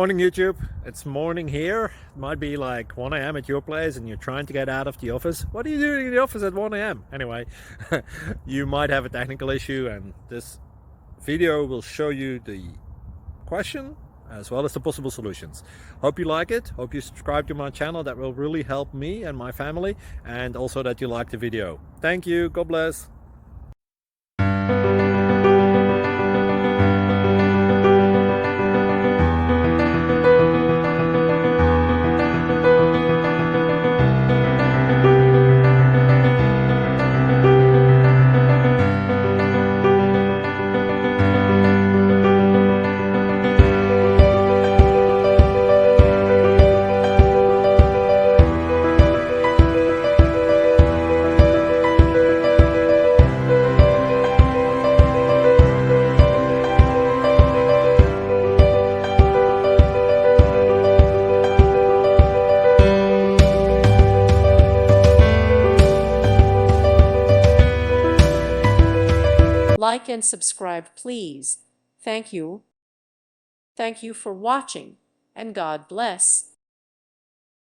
Morning YouTube, it's morning here. It might be like 1 a.m. at your place and you're trying to get out of the office. What are you doing in the office at 1 a.m.? Anyway, you might have a technical issue and this video will show you the question as well as the possible solutions. Hope you like it, hope you subscribe to my channel. That will really help me and my family, and also that you like the video. Thank you, God bless. Like and subscribe, please. Thank you. Thank you for watching, and God bless.